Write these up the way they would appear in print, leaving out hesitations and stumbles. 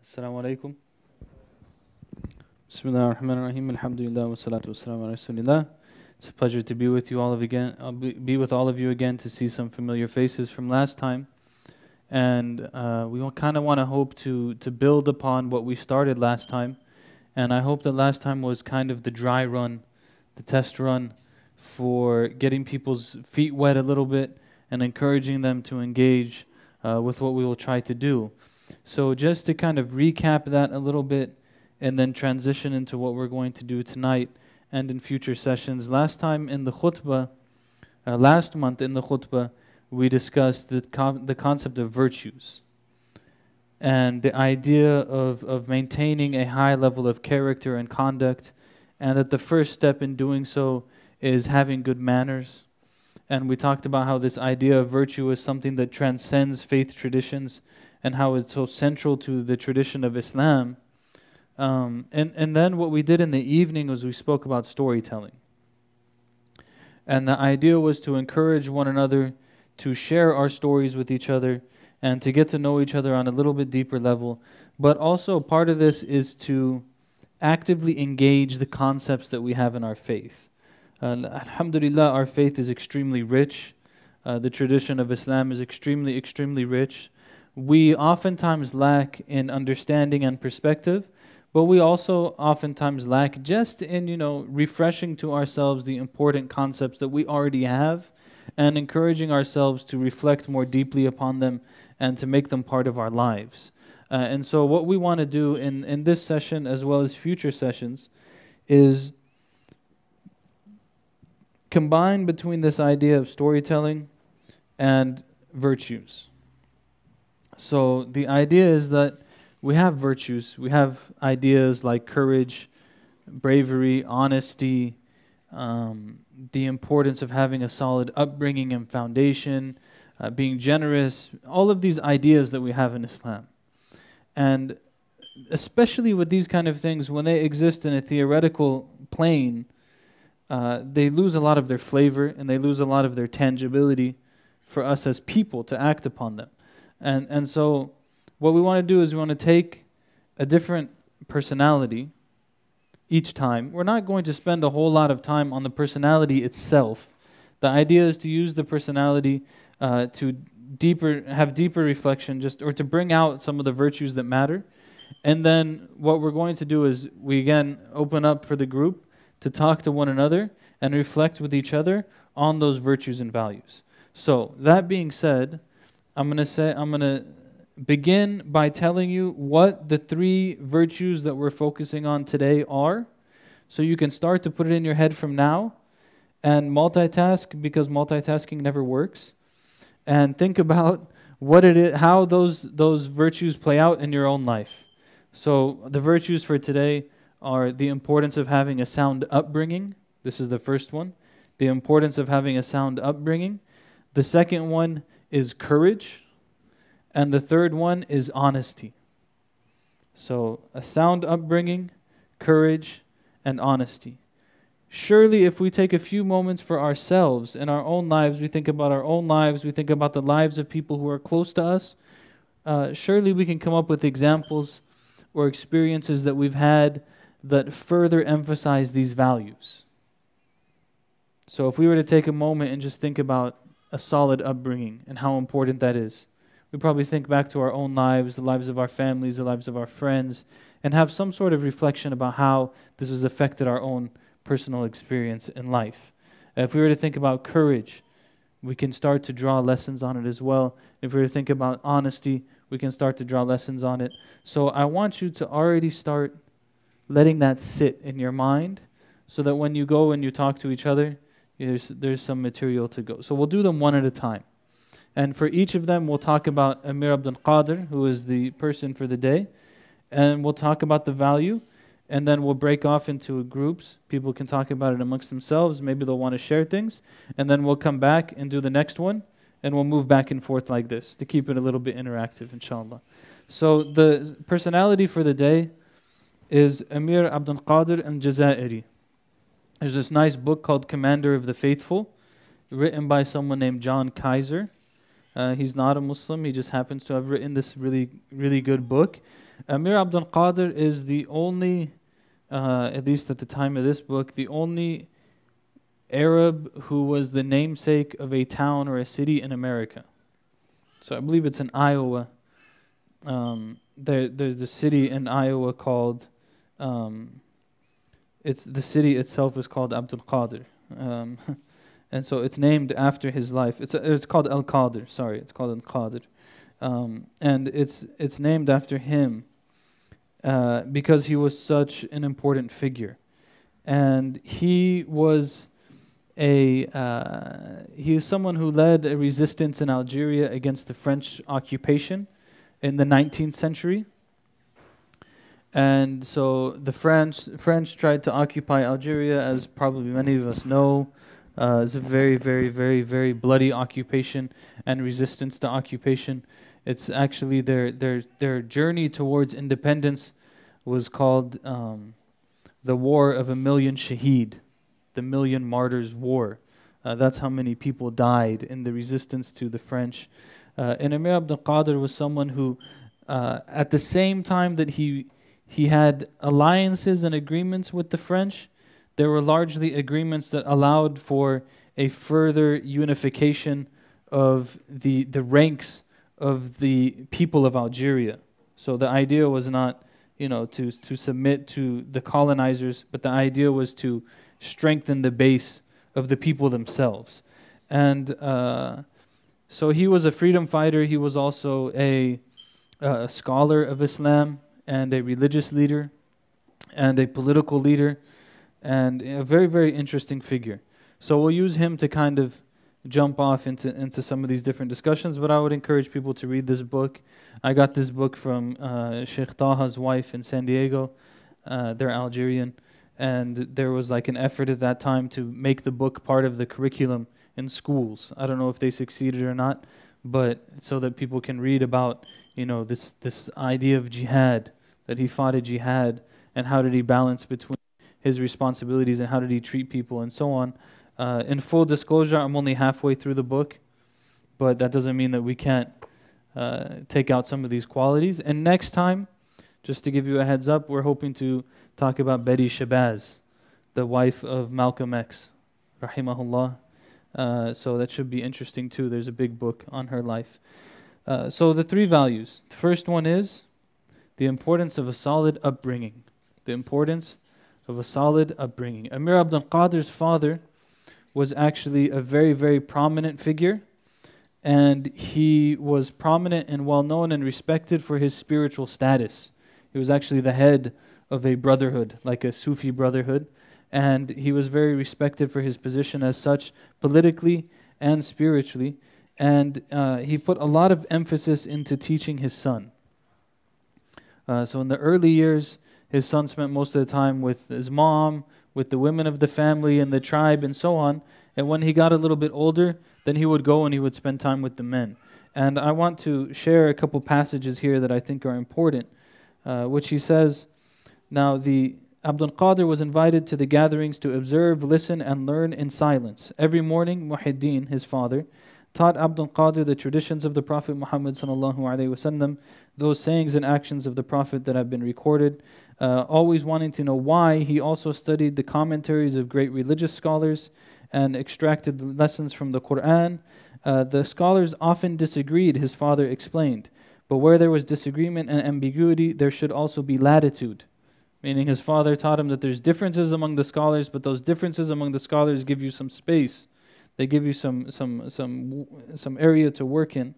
Assalamu alaikum. Bismillah ar-Rahman ar-Rahim. Alhamdulillah wa salatu wa salam ala Rasulillah. It's a pleasure to be with you all again. Be with all of you again to see some familiar faces from last time, and we kind of want to hope to build upon what we started last time. And I hope that last time was kind of the dry run, the test run for getting people's feet wet a little bit and encouraging them to engage with what we will try to do. So just to kind of recap that a little bit and then transition into what we're going to do tonight and in future sessions. Last time in the khutbah, last month in the khutbah, we discussed the concept of virtues and the idea of maintaining a high level of character and conduct, and that the first step in doing so is having good manners. And we talked about how this idea of virtue is something that transcends faith traditions and how it's so central to the tradition of Islam. And then what we did in the evening was we spoke about storytelling. And the idea was to encourage one another to share our stories with each other and to get to know each other on a little bit deeper level. But also part of this is to actively engage the concepts that we have in our faith. Alhamdulillah, our faith is extremely rich. The tradition of Islam is extremely, extremely rich. We oftentimes lack in understanding and perspective, but we also oftentimes lack just in, refreshing to ourselves the important concepts that we already have and encouraging ourselves to reflect more deeply upon them and to make them part of our lives. And so what we want to do in this session as well as future sessions is combine between this idea of storytelling and virtues. So the idea is that we have virtues. We have ideas like courage, bravery, honesty, the importance of having a solid upbringing and foundation, being generous, all of these ideas that we have in Islam. And especially with these kind of things, when they exist in a theoretical plane, they lose a lot of their flavor and they lose a lot of their tangibility for us as people to act upon them. And so what we want to do is we want to take a different personality each time. We're not going to spend a whole lot of time on the personality itself. The idea is to use the personality to have deeper reflection, or to bring out some of the virtues that matter. And then what we're going to do is we again open up for the group to talk to one another and reflect with each other on those virtues and values. So that being said, I'm going to begin by telling you what the 3 virtues that we're focusing on today are, so you can start to put it in your head from now and multitask, because multitasking never works, and think about what it is, how those virtues play out in your own life. So the virtues for today are the importance of having a sound upbringing. This is the first one. The importance of having a sound upbringing. The second one is courage. And the third one is honesty. So a sound upbringing, courage, and honesty. Surely if we take a few moments for ourselves in our own lives, we think about our own lives, we think about the lives of people who are close to us, surely we can come up with examples or experiences that we've had that further emphasize these values. So if we were to take a moment and just think about a solid upbringing and how important that is, we probably think back to our own lives, the lives of our families, the lives of our friends, and have some sort of reflection about how this has affected our own personal experience in life. If we were to think about courage, we can start to draw lessons on it as well. If we were to think about honesty, we can start to draw lessons on it. So I want you to already start letting that sit in your mind so that when you go and you talk to each other, there's some material to go. So we'll do them one at a time. And for each of them, we'll talk about Amir Abdul Qadir, who is the person for the day. And we'll talk about the value. And then we'll break off into groups. People can talk about it amongst themselves. Maybe they'll want to share things. And then we'll come back and do the next one. And we'll move back and forth like this to keep it a little bit interactive, inshallah. So the personality for the day is Amir Abdul Qadir al-Jazairi. There's this nice book called Commander of the Faithful, written by someone named John Kaiser. He's not a Muslim. He just happens to have written this really, really good book. Amir Abdul Qadir is the only, at least at the time of this book, the only Arab who was the namesake of a town or a city in America. So I believe it's in Iowa. There's a city in Iowa called, it's the city itself is called Abdul Qadir. And so it's named after his life. It's called Al Qadir. Sorry, it's called Al Qadir, and it's named after him because he was such an important figure, and he was someone who led a resistance in Algeria against the French occupation in the 19th century. And so the French tried to occupy Algeria, as probably many of us know. It's a very, very, very, very bloody occupation and resistance to occupation. It's actually their journey towards independence was called the War of a Million Shaheed, the Million Martyrs War. That's how many people died in the resistance to the French. And Amir Abdul Qadir was someone who, at the same time that he had alliances and agreements with the French, there were largely agreements that allowed for a further unification of the ranks of the people of Algeria. So the idea was not, to submit to the colonizers, but the idea was to strengthen the base of the people themselves. And so he was a freedom fighter. He was also a scholar of Islam and a religious leader and a political leader, and a very, very interesting figure. So we'll use him to kind of jump off into some of these different discussions, but I would encourage people to read this book. I got this book from Sheikh Taha's wife in San Diego. They're Algerian, and there was like an effort at that time to make the book part of the curriculum in schools. I don't know if they succeeded or not, but so that people can read about, this idea of jihad, that he fought a jihad, and how did he balance between his responsibilities and how did he treat people and so on. In full disclosure, I'm only halfway through the book, but that doesn't mean that we can't take out some of these qualities. And next time, just to give you a heads up, we're hoping to talk about Betty Shabazz, the wife of Malcolm X, rahimahullah. So that should be interesting too. There's a big book on her life. So the three values. The first one is the importance of a solid upbringing. The importance of a solid upbringing. Amir Abdul Qadir's father was actually a very, very prominent figure, and he was prominent and well known and respected for his spiritual status. He was actually the head of a brotherhood, like a Sufi brotherhood, and he was very respected for his position as such, politically and spiritually, and he put a lot of emphasis into teaching his son. So in the early years, his son spent most of the time with his mom, with the women of the family and the tribe and so on. And when he got a little bit older, then he would go and he would spend time with the men. And I want to share a couple passages here that I think are important, which he says, now the Abdul Qadir was invited to the gatherings to observe, listen, and learn in silence. Every morning, Muhyiddin, his father, taught Abdul Qadir the traditions of the Prophet Muhammad sallallahu alaihi wasallam, those sayings and actions of the Prophet that have been recorded. Always wanting to know why, he also studied the commentaries of great religious scholars and extracted the lessons from the Quran. The scholars often disagreed, his father explained, but where there was disagreement and ambiguity, there should also be latitude. Meaning his father taught him that there's differences among the scholars, but those differences among the scholars give you some space. They give you some area to work in.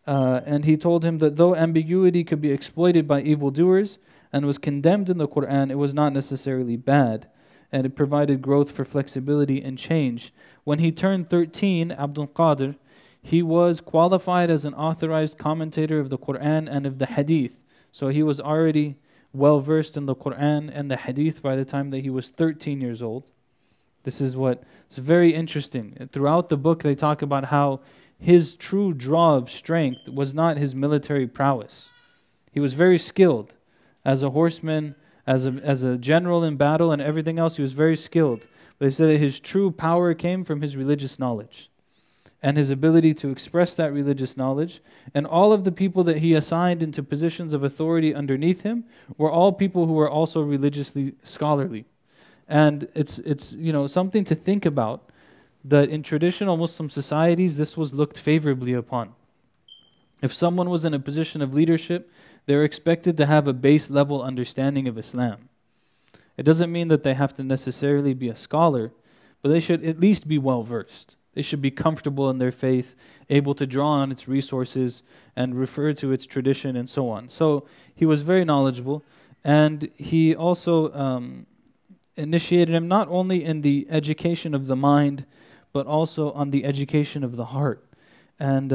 And he told him that though ambiguity could be exploited by evildoers and was condemned in the Quran, it was not necessarily bad, and it provided growth for flexibility and change. When he turned 13, Abdul Qadir, he was qualified as an authorized commentator of the Quran and of the Hadith. So he was already well versed in the Quran and the Hadith by the time that he was 13 years old. This is it's very interesting. Throughout the book, they talk about how his true draw of strength was not his military prowess. He was very skilled as a horseman, as a general in battle and everything else. He was very skilled. But they said that his true power came from his religious knowledge. and his ability to express that religious knowledge. And all of the people that he assigned into positions of authority underneath him were all people who were also religiously scholarly. And it's something to think about, that in traditional Muslim societies this was looked favorably upon. If someone was in a position of leadership, they were expected to have a base level understanding of Islam. It doesn't mean that they have to necessarily be a scholar, but they should at least be well versed. They should be comfortable in their faith, able to draw on its resources and refer to its tradition and so on. So he was very knowledgeable, and he also initiated him not only in the education of the mind, but also on the education of the heart. And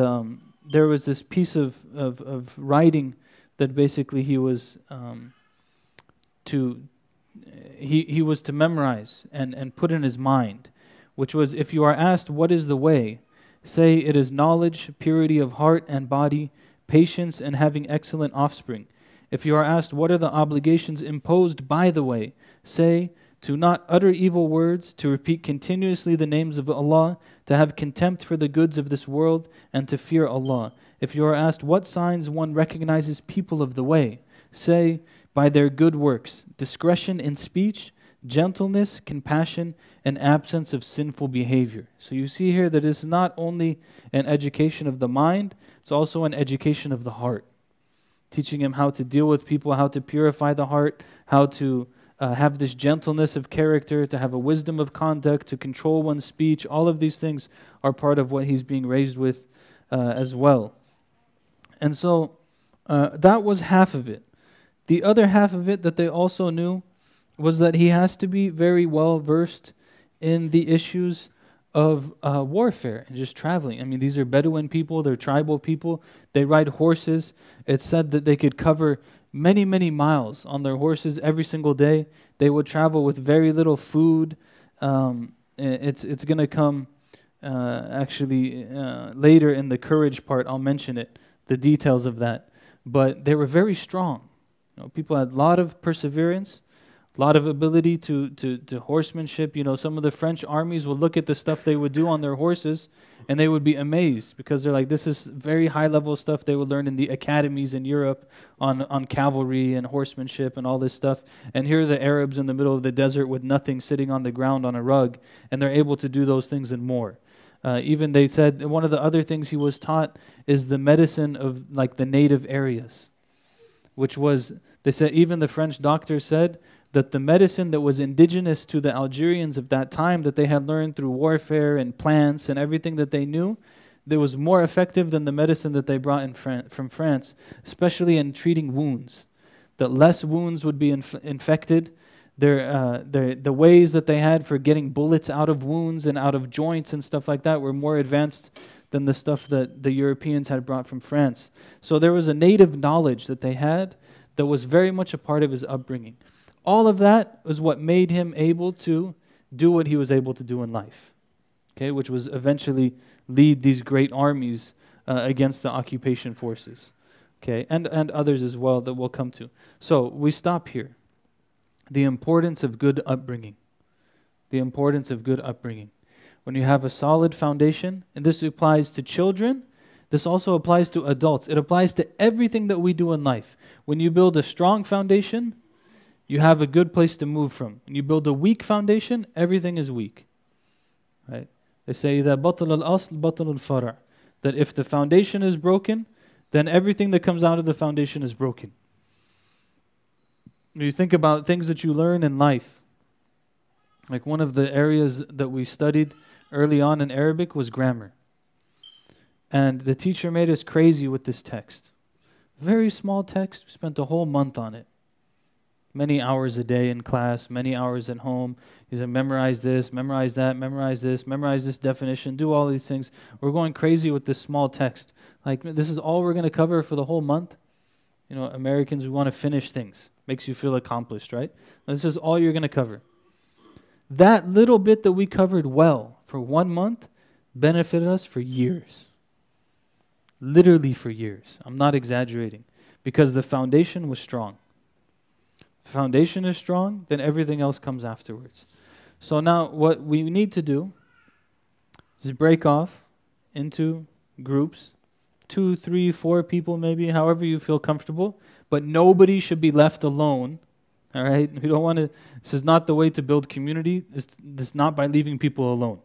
there was this piece of writing that basically he was to memorize and put in his mind, which was, if you are asked what is the way, say it is knowledge, purity of heart and body, patience, and having excellent offspring. If you are asked what are the obligations imposed by the way, say to not utter evil words, to repeat continuously the names of Allah, to have contempt for the goods of this world, and to fear Allah. If you are asked what signs one recognizes people of the way, say by their good works, discretion in speech, gentleness, compassion, and absence of sinful behavior. So you see here that it's not only an education of the mind, it's also an education of the heart. Teaching him how to deal with people, how to purify the heart, how to have this gentleness of character, to have a wisdom of conduct, to control one's speech. All of these things are part of what he's being raised with as well. And so that was half of it. The other half of it that they also knew was that he has to be very well versed in the issues of warfare and just traveling. I mean, these are Bedouin people, they're tribal people, they ride horses. It's said that they could cover many, many miles on their horses every single day. They would travel with very little food. It's going to come actually later in the courage part. I'll mention it, the details of that. But they were very strong. People had a lot of perseverance, a lot of ability to horsemanship. Some of the French armies would look at the stuff they would do on their horses, and they would be amazed, because they're like, this is very high-level stuff they would learn in the academies in Europe on cavalry and horsemanship and all this stuff. And here are the Arabs in the middle of the desert with nothing, sitting on the ground on a rug, and they're able to do those things and more. Even they said one of the other things he was taught is the medicine of like the native areas, which was, they said, even the French doctors said that the medicine that was indigenous to the Algerians of that time, that they had learned through warfare and plants and everything that they knew, that was more effective than the medicine that they brought in from France, especially in treating wounds. That less wounds would be infected. The ways that they had for getting bullets out of wounds and out of joints and stuff like that were more advanced than the stuff that the Europeans had brought from France. So there was a native knowledge that they had that was very much a part of his upbringing. All of that was what made him able to do what he was able to do in life, okay, which was eventually lead these great armies against the occupation forces, okay, and others as well that we'll come to. So we stop here. The importance of good upbringing. The importance of good upbringing. When you have a solid foundation, and this applies to children, this also applies to adults. It applies to everything that we do in life. When you build a strong foundation, you have a good place to move from. When you build a weak foundation, everything is weak. Right? They say that batal al-asl, batal al-fara'. That if the foundation is broken, then everything that comes out of the foundation is broken. When you think about things that you learn in life, like one of the areas that we studied early on in Arabic was grammar. And the teacher made us crazy with this text. Very small text. We spent a whole month on it. Many hours a day in class, many hours at home. He said, memorize this, memorize that, memorize this definition, do all these things. We're going crazy with this small text. Like, this is all we're going to cover for the whole month? Americans, we want to finish things. Makes you feel accomplished, right? This is all you're going to cover. That little bit that we covered well for 1 month benefited us for years. Literally for years. I'm not exaggerating. Because the foundation was strong. If the foundation is strong, then everything else comes afterwards. So now what we need to do is break off into groups, 2, 3, 4 people maybe, however you feel comfortable, but nobody should be left alone. All right? We don't want to, this is not the way to build community. This is not by leaving people alone.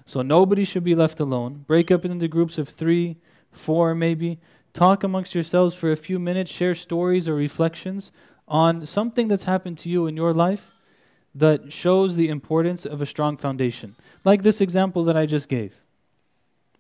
So nobody should be left alone. Break up into groups of 3, 4 maybe. Talk amongst yourselves for a few minutes, share stories or reflections on something that's happened to you in your life that shows the importance of a strong foundation. Like this example that I just gave,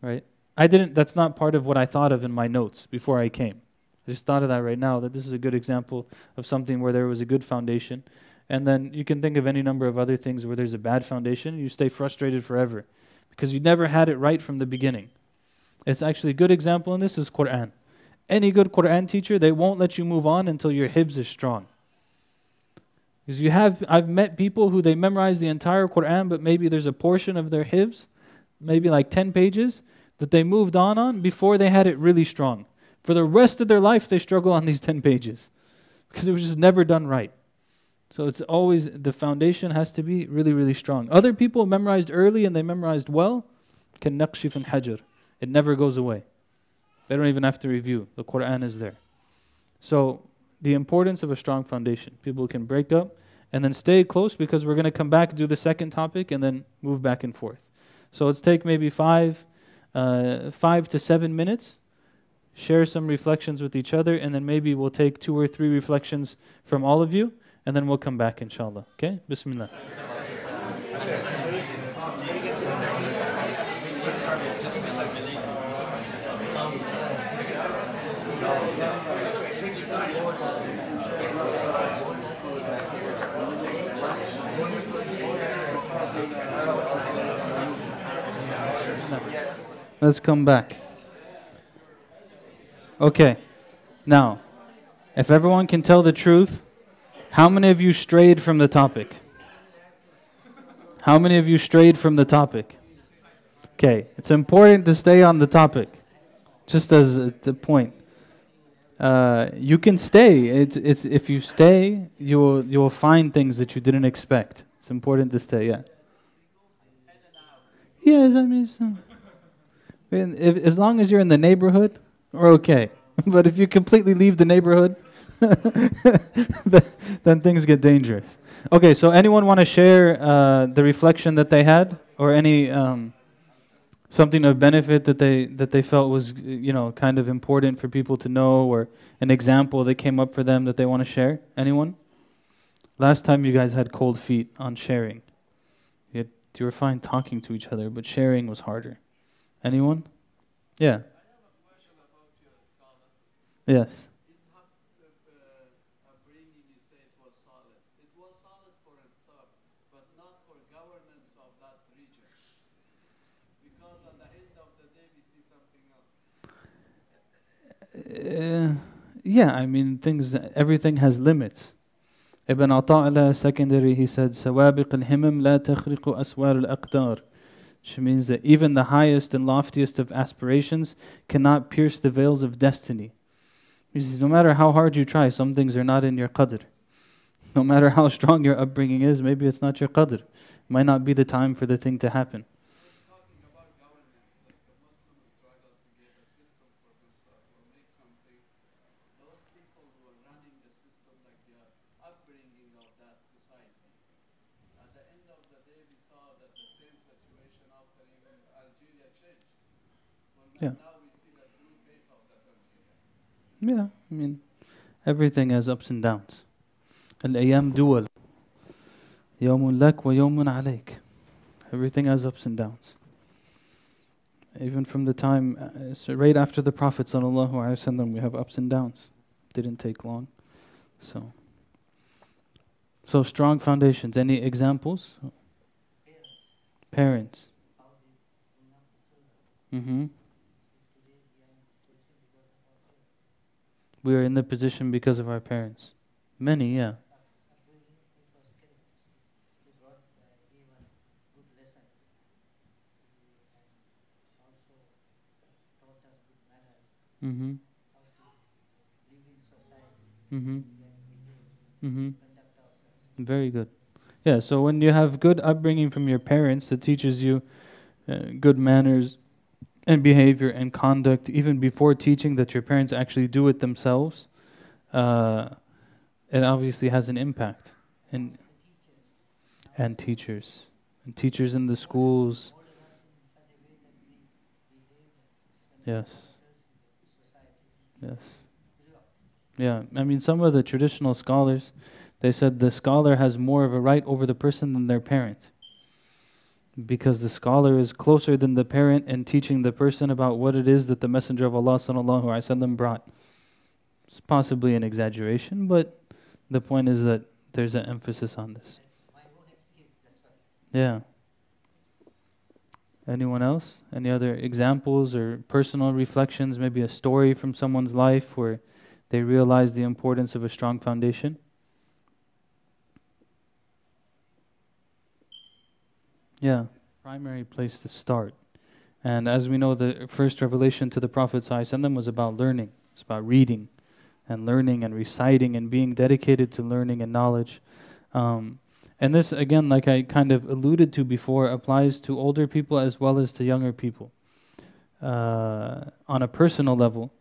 right? That's not part of what I thought of in my notes before I came. I just thought of that right now, that this is a good example of something where there was a good foundation. And then you can think of any number of other things where there's a bad foundation, you stay frustrated forever because you never had it right from the beginning. It's actually a good example in this is Quran. Any good Quran teacher, they won't let you move on until your hifz is strong. Because I've met people who they memorize the entire Quran, but maybe there's a portion of their hifz, maybe like 10 pages, that they moved on before they had it really strong. For the rest of their life, they struggle on these 10 pages because it was just never done right. So it's always, the foundation has to be really, really strong. Other people memorized early and they memorized well, can naqshi fin hajar. It never goes away. They don't even have to review. The Quran is there. So the importance of a strong foundation. People can break up and then stay close because we're going to come back, do the second topic, and then move back and forth. So let's take maybe 5 to 7 minutes, share some reflections with each other, and then maybe we'll take 2 or 3 reflections from all of you, and then we'll come back, inshallah. Okay? Bismillah. Let's come back. Okay. Now, if everyone can tell the truth, how many of you strayed from the topic? How many of you strayed from the topic? Okay. It's important to stay on the topic. Just as a point. You can stay. It's if you stay, you will find things that you didn't expect. It's important to stay, yeah. Yes, I mean, as long as you're in the neighborhood, we're okay. But if you completely leave the neighborhood, then things get dangerous. Okay, so anyone want to share the reflection that they had, or any something of benefit that they felt was kind of important for people to know, or an example that came up for them that they want to share? Anyone? Last time you guys had cold feet on sharing. You were fine talking to each other, but sharing was harder. Anyone? Yeah. I have a question about your scholar. Yes. Upbringing, you say it was solid. It was solid for himself, but not for governance of that region. Because at the end of the day, we see something else. Yeah, I mean, everything has limits. Ibn Ata'illah, secondary, he said, سَوَابِقِ الْهِمَمْ لَا تَخْرِقُ أَسْوَارِ الْأَقْدَارِ. Which means that even the highest and loftiest of aspirations cannot pierce the veils of destiny. He says, no matter how hard you try, some things are not in your qadr. No matter how strong your upbringing is, maybe it's not your qadr. It might not be the time for the thing to happen. Talking about governance, like the Muslims struggle to get a system for themselves or make something. Those people who are running the system, like the upbringing of that society. At the end of the day, we saw that the same situation after even Algeria changed. Yeah. Now we see the true face of that Algeria. Yeah, I mean, everything has ups and downs. Al-ayyam duwal. Yawmun lak wa yawmun alayk. Everything has ups and downs. Even from the time, so right after the Prophet sallallahu alaihi wasallam, we have ups and downs. Didn't take long. So strong foundations. Any examples? Parents. Mm-hmm. We are in the position because of our parents. Many, yeah. Mm-hmm. Mm-hmm. Mm-hmm. Very good. Yeah, so when you have good upbringing from your parents that teaches you good manners, and behavior and conduct, even before teaching, that your parents actually do it themselves, uh, it obviously has an impact. And and teachers, and teachers in the schools. Yes, yes, yeah. I mean, some of the traditional scholars, they said the scholar has more of a right over the person than their parent, because the scholar is closer than the parent in teaching the person about what it is that the Messenger of Allah sallallahu alaihi wasallam brought. It's possibly an exaggeration, but the point is that there's an emphasis on this. Yeah. Anyone else? Any other examples or personal reflections? Maybe a story from someone's life where they realized the importance of a strong foundation? Yeah. Primary place to start. And as we know, the first revelation to the Prophet ﷺ was about learning. It's about reading and learning and reciting and being dedicated to learning and knowledge. And this, again, like I kind of alluded to before, applies to older people as well as to younger people. On a personal level,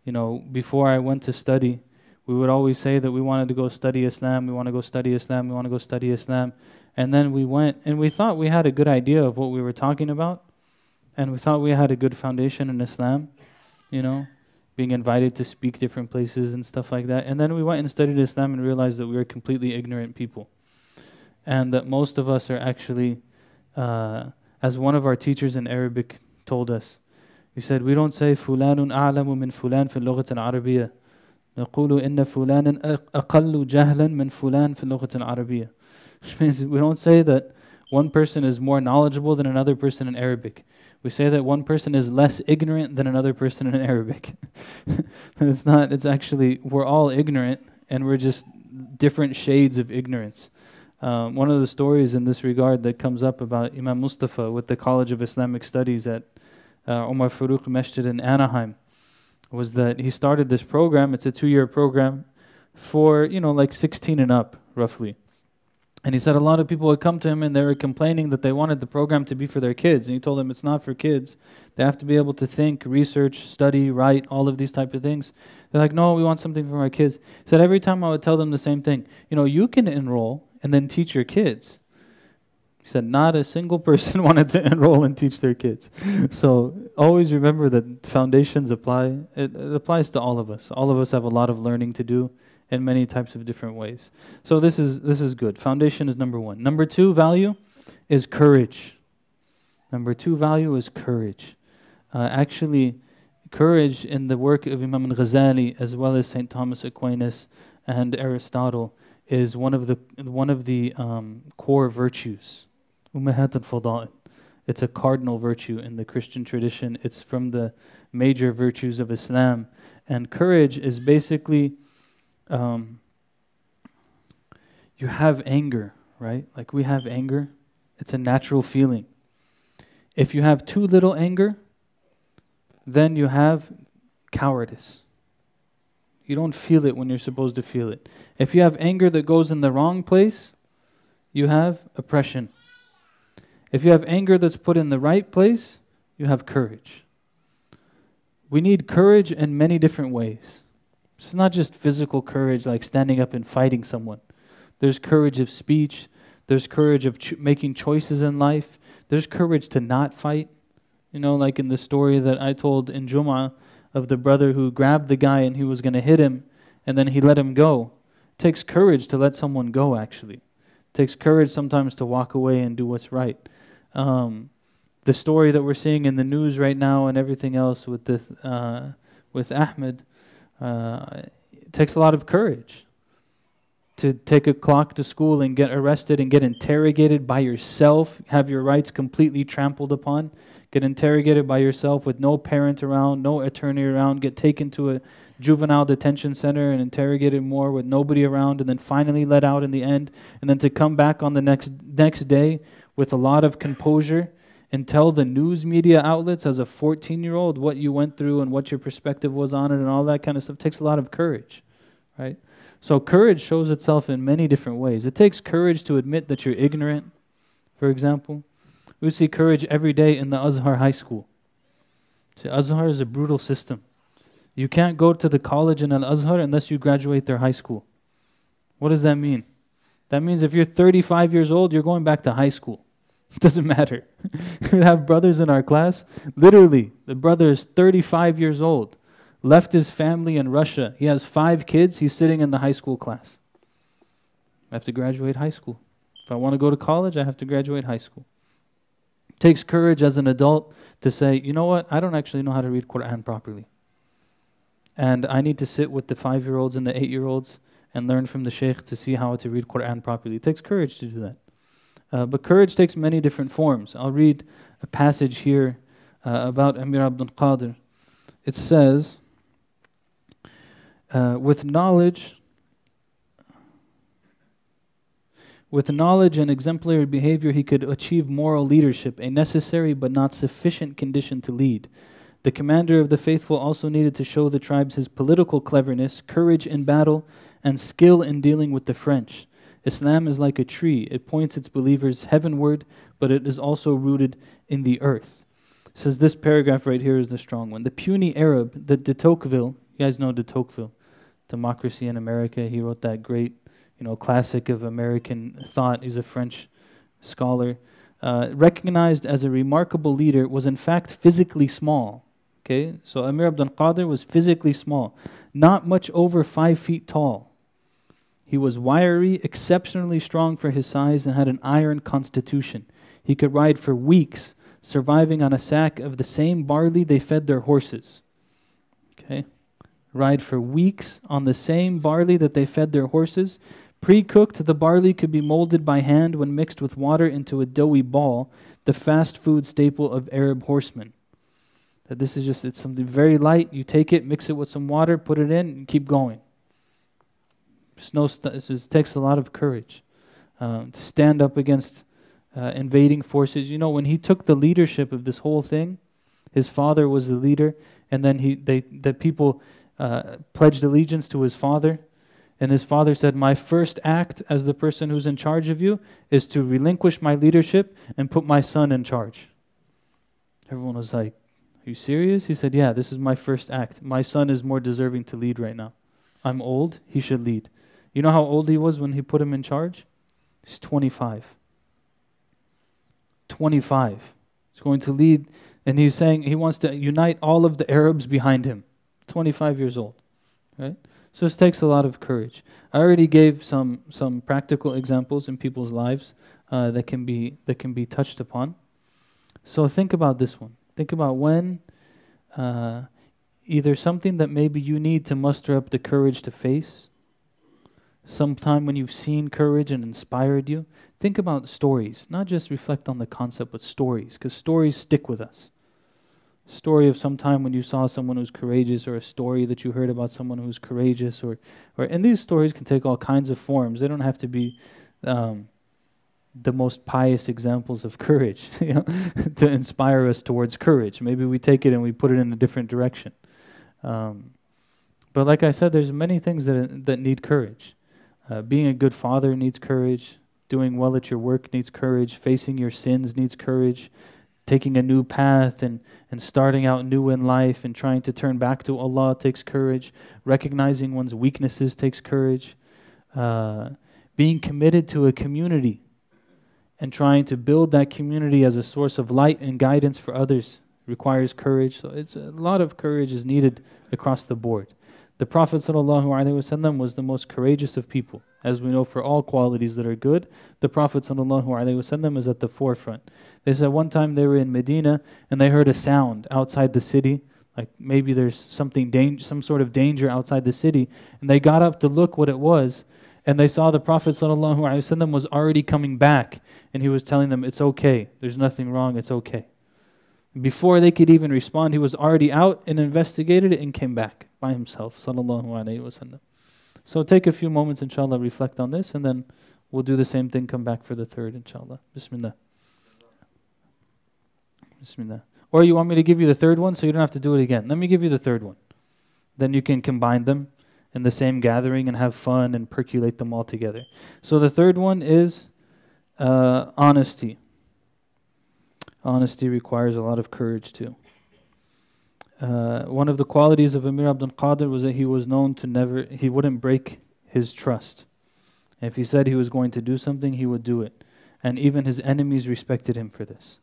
you know, before I went to study, we would always say that we wanted to go study Islam, we want to go study Islam, we want to go study Islam. And then we went, and we thought we had a good idea of what we were talking about, and we thought we had a good foundation in Islam, you know, being invited to speak different places and stuff like that. And then we went and studied Islam and realized that we were completely ignorant people. And that most of us are actually, as one of our teachers in Arabic told us, he said, we don't say فُلَانٌ أَعْلَمُ مِنْ فُلَانٍ فِي اللُّغَةِ الْعَرَبِيَّةِ نَقُولُ إِنَّ فُلَانًا أَقَلُّ جَهْلًا مِنْ فُلَانٍ فِي اللُّغَةِ الْعَرَبِيَّةِ. Which means we don't say that one person is more knowledgeable than another person in Arabic. We say that one person is less ignorant than another person in Arabic. And it's not, it's actually, we're all ignorant, and we're just different shades of ignorance. One of the stories in this regard that comes up about Imam Mustafa with the College of Islamic Studies at Umar Farooq Masjid in Anaheim was that he started this program. It's a 2-year program for, you know, like 16 and up, roughly. And he said a lot of people would come to him and they were complaining that they wanted the program to be for their kids. And he told them it's not for kids. They have to be able to think, research, study, write, all of these type of things. They're like, no, we want something for our kids. He said every time I would tell them the same thing. You know, you can enroll and then teach your kids. He said not a single person wanted to enroll and teach their kids. So always remember that foundations apply. It applies to all of us. All of us have a lot of learning to do in many types of different ways. So this is good. Foundation is number 1. Number 2 value is courage. Number 2 value is courage. Actually, courage in the work of Imam al-Ghazali as well as St. Thomas Aquinas and Aristotle is one of the core virtues. Ummahat al-Fada'il. It's a cardinal virtue in the Christian tradition. It's from the major virtues of Islam. And courage is basically, you have anger, right? Like we have anger. It's a natural feeling. If you have too little anger, then you have cowardice. You don't feel it when you're supposed to feel it. If you have anger that goes in the wrong place, you have oppression. If you have anger that's put in the right place, you have courage. We need courage in many different ways. It's not just physical courage like standing up and fighting someone. There's courage of speech. There's courage of making choices in life. There's courage to not fight. You know, like in the story that I told in Jum'ah of the brother who grabbed the guy and he was going to hit him and then he let him go. It takes courage to let someone go, actually. It takes courage sometimes to walk away and do what's right. The story that we're seeing in the news right now and everything else with Ahmed, it takes a lot of courage to take a clock to school and get arrested and get interrogated by yourself, have your rights completely trampled upon, get interrogated by yourself with no parent around, no attorney around, get taken to a juvenile detention center and interrogated more with nobody around, and then finally let out in the end, and then to come back on the next day with a lot of composure and tell the news media outlets as a 14-year-old what you went through and what your perspective was on it and all that kind of stuff. It takes a lot of courage, right? So courage shows itself in many different ways. It takes courage to admit that you're ignorant, for example. We see courage every day in the Azhar High School. See, Azhar is a brutal system. You can't go to the college in Al-Azhar unless you graduate their high school. What does that mean? That means if you're 35 years old, you're going back to high school. It doesn't matter. We have brothers in our class. Literally, the brother is 35 years old, left his family in Russia. He has 5 kids. He's sitting in the high school class. I have to graduate high school. If I want to go to college, I have to graduate high school. It takes courage as an adult to say, you know what, I don't actually know how to read Quran properly. And I need to sit with the 5-year-olds and the 8-year-olds and learn from the shaykh to see how to read Quran properly. It takes courage to do that. But courage takes many different forms. I'll read a passage here about Amir Abdul Qadir. It says, with knowledge and exemplary behavior, he could achieve moral leadership, a necessary but not sufficient condition to lead. The commander of the faithful also needed to show the tribes his political cleverness, courage in battle, and skill in dealing with the French. Islam is like a tree. It points its believers heavenward, but it is also rooted in the earth. It says this paragraph right here is the strong one. The puny Arab, the de Tocqueville, you guys know de Tocqueville, Democracy in America. He wrote that great classic of American thought. He's a French scholar. Recognized as a remarkable leader, was in fact physically small. Okay, so Amir Abdul Qadir was physically small, not much over 5 feet tall. He was wiry, exceptionally strong for his size, and had an iron constitution. He could ride for weeks, surviving on a sack of the same barley they fed their horses. Okay, ride for weeks on the same barley that they fed their horses. Pre-cooked, the barley could be molded by hand when mixed with water into a doughy ball, the fast food staple of Arab horsemen. That this is just, it's something very light. You take it, mix it with some water, put it in, and keep going. It takes a lot of courage to stand up against invading forces. When he took the leadership of this whole thing, his father was the leader, and then the people pledged allegiance to his father. And his father said, my first act as the person who's in charge of you is to relinquish my leadership and put my son in charge. Everyone was like, are you serious? He said, yeah, this is my first act. My son is more deserving to lead right now. I'm old, he should lead. You know how old he was when he put him in charge? He's 25. 25. He's going to lead, and he's saying he wants to unite all of the Arabs behind him. 25 years old, right? So this takes a lot of courage. I already gave some practical examples in people's lives that can be touched upon. So think about this one. Think about when either something that maybe you need to muster up the courage to face, sometime when you've seen courage and inspired you. Think about stories, not just reflect on the concept, but stories, because stories stick with us. Story of some time when you saw someone who's courageous, or a story that you heard about someone who's courageous, and these stories can take all kinds of forms. They don't have to be the most pious examples of courage to inspire us towards courage. Maybe we take it and we put it in a different direction. But like I said, there's many things that need courage. Being a good father needs courage. Doing well at your work needs courage. Facing your sins needs courage. Taking a new path and starting out new in life and trying to turn back to Allah takes courage. Recognizing one's weaknesses takes courage. Being committed to a community and trying to build that community as a source of light and guidance for others requires courage. So it's a lot of courage is needed across the board. The Prophet ﷺ was the most courageous of people. As we know, for all qualities that are good, the Prophet ﷺ is at the forefront. They said one time they were in Medina and they heard a sound outside the city, like maybe there's some sort of danger outside the city, and they got up to look what it was, and they saw the Prophet ﷺ was already coming back, and he was telling them, it's okay, there's nothing wrong, it's okay. Before they could even respond, he was already out and investigated it and came back by himself, sallallahu alayhi wasallam. So take a few moments, inshallah, reflect on this, and then we'll do the same thing, come back for the third, inshallah. Bismillah. Bismillah. Or you want me to give you the third one so you don't have to do it again? Let me give you the third one. Then you can combine them in the same gathering and have fun and percolate them all together. So the third one is honesty. Honesty requires a lot of courage too. One of the qualities of Amir Abdul Qadir was that he was known to he wouldn't break his trust. If he said he was going to do something, he would do it. And even his enemies respected him for this.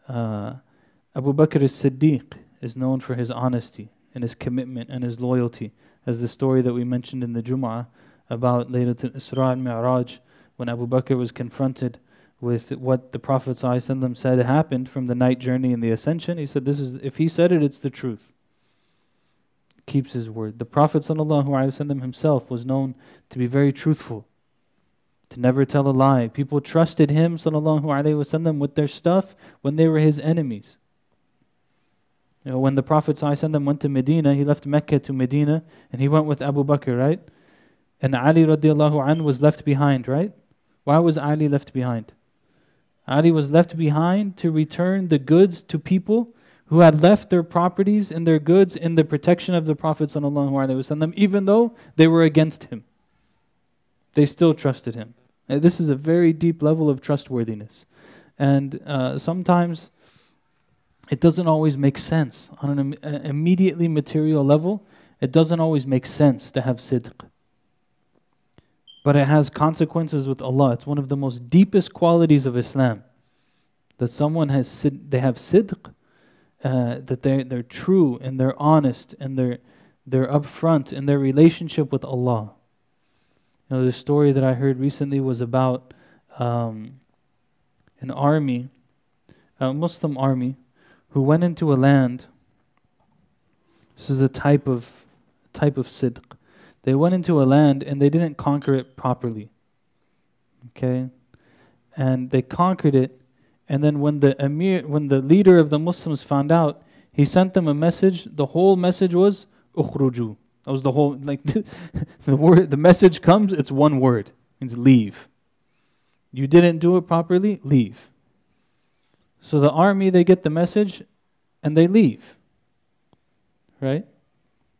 Abu Bakr as-Siddiq is known for his honesty and his commitment and his loyalty, as the story that we mentioned in the Jum'ah about Laylat al-Isra al-Mi'raj, when Abu Bakr was confronted with what the Prophet ﷺ said happened from the night journey and the ascension. He said, if he said it, it's the truth. Keeps his word. The Prophet ﷺ himself was known to be very truthful, to never tell a lie. People trusted him ﷺ with their stuff when they were his enemies. When the Prophet ﷺ went to Medina, he left Mecca to Medina, and he went with Abu Bakr, right? And Ali radiallahu anhu was left behind, right? Why was Ali left behind? Ali was left behind to return the goods to people who had left their properties and their goods in the protection of the Prophet ﷺ, even though they were against him. They still trusted him. This is a very deep level of trustworthiness. And sometimes it doesn't always make sense. On an immediately material level, it doesn't always make sense to have sidq. But it has consequences with Allah. It's one of the most deepest qualities of Islam. That someone they have sidq, that they're true and they're honest and they're upfront in their relationship with Allah. The story that I heard recently was about an army, a Muslim army, who went into a land. This is a type of sidq. They went into a land and they didn't conquer it properly. Okay? And they conquered it, and then when the leader of the Muslims found out, he sent them a message. The whole message was ukhruju. That was the whole, the message comes, it's one word. It means leave. You didn't do it properly, leave. So the army, they get the message and they leave. Right?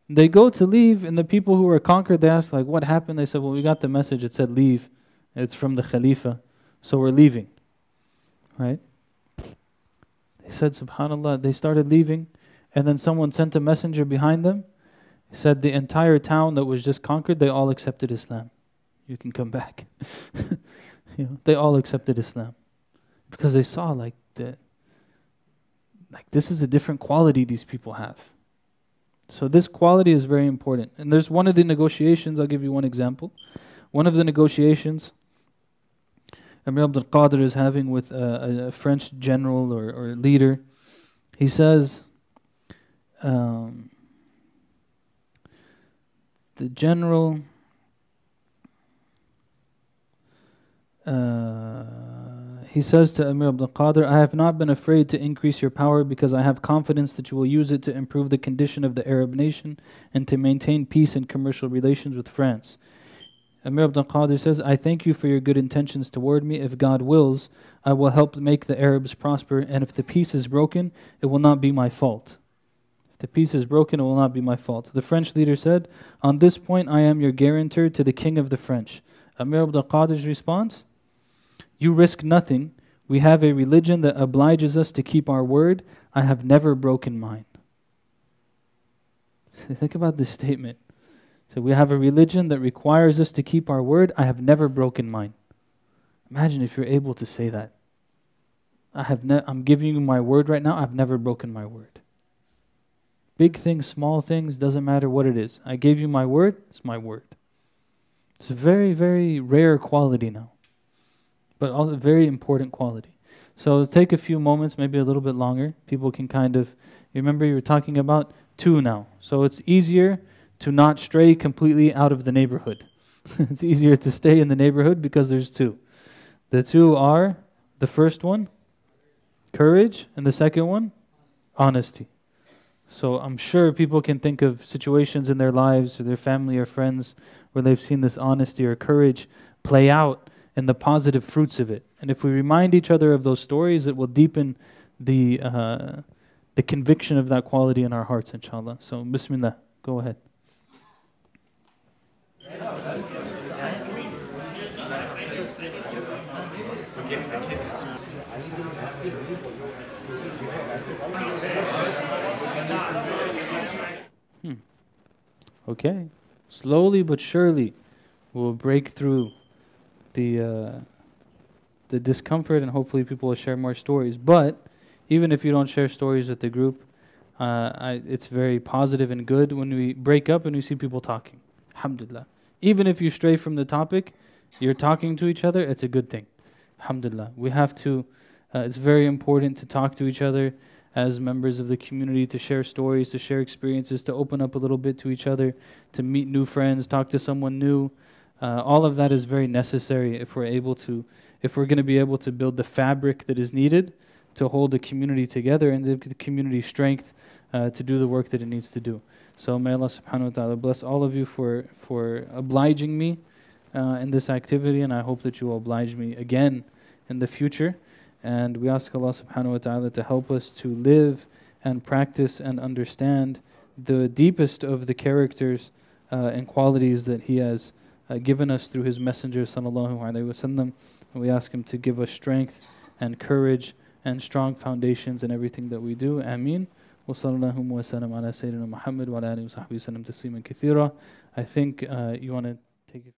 They go to leave, and the people who were conquered, they ask, what happened? They said, well, we got the message. It said leave. It's from the Khalifa. So we're leaving. Right? They said, subhanAllah, they started leaving, and then someone sent a messenger behind them. He said the entire town that was just conquered, they all accepted Islam. You can come back. They all accepted Islam. Because they saw this is a different quality these people have. So this quality is very important. And there's one of the negotiations, I'll give you one example. One of the negotiations Amir Abdul Qadir is having with a French general or leader. He says, the general, he says to Amir Abdul Qadir, I have not been afraid to increase your power because I have confidence that you will use it to improve the condition of the Arab nation and to maintain peace and commercial relations with France. Amir Abdul Qadir says, I thank you for your good intentions toward me. If God wills, I will help make the Arabs prosper, and if the peace is broken, it will not be my fault. If the peace is broken, it will not be my fault. The French leader said, on this point I am your guarantor to the king of the French. Amir Abdul Qadir's response, you risk nothing. We have a religion that obliges us to keep our word. I have never broken mine. Think about this statement. So we have a religion that requires us to keep our word. I have never broken mine. Imagine if you're able to say that. I'm giving you my word right now. I've never broken my word. Big things, small things, doesn't matter what it is. I gave you my word. It's my word. It's a very, very rare quality now, but also a very important quality. So it'll take a few moments, maybe a little bit longer. People can you remember you were talking about two now. So it's easier to not stray completely out of the neighborhood. It's easier to stay in the neighborhood because there's two. The two are, the first one, courage, and the second one, honesty. So I'm sure people can think of situations in their lives or their family or friends where they've seen this honesty or courage play out and the positive fruits of it. And if we remind each other of those stories, it will deepen the conviction of that quality in our hearts, inshallah. So, bismillah, go ahead. Hmm. Okay. Slowly but surely, we'll break through the the discomfort, and hopefully people will share more stories. But even if you don't share stories with the group, it's very positive and good when we break up and we see people talking. Alhamdulillah. Even if you stray from the topic, you're talking to each other, it's a good thing. Alhamdulillah. We have to, it's very important to talk to each other as members of the community, to share stories, to share experiences, to open up a little bit to each other, to meet new friends, talk to someone new. All of that is very necessary if we're able to, if we're going to be able to build the fabric that is needed to hold the community together and the community strength to do the work that it needs to do. So may Allah subhanahu wa ta'ala bless all of you for obliging me in this activity, and I hope that you will oblige me again in the future. And we ask Allah subhanahu wa ta'ala to help us to live and practice and understand the deepest of the characters and qualities that He has given us through His Messenger sallallahu alaihi wasallam. And we ask Him to give us strength and courage and strong foundations in everything that we do. Ameen. وصلى الله وسلم على سيدنا محمد وعلى آله وصحبه وسلم تسليما كثيرا. I think you want to take it.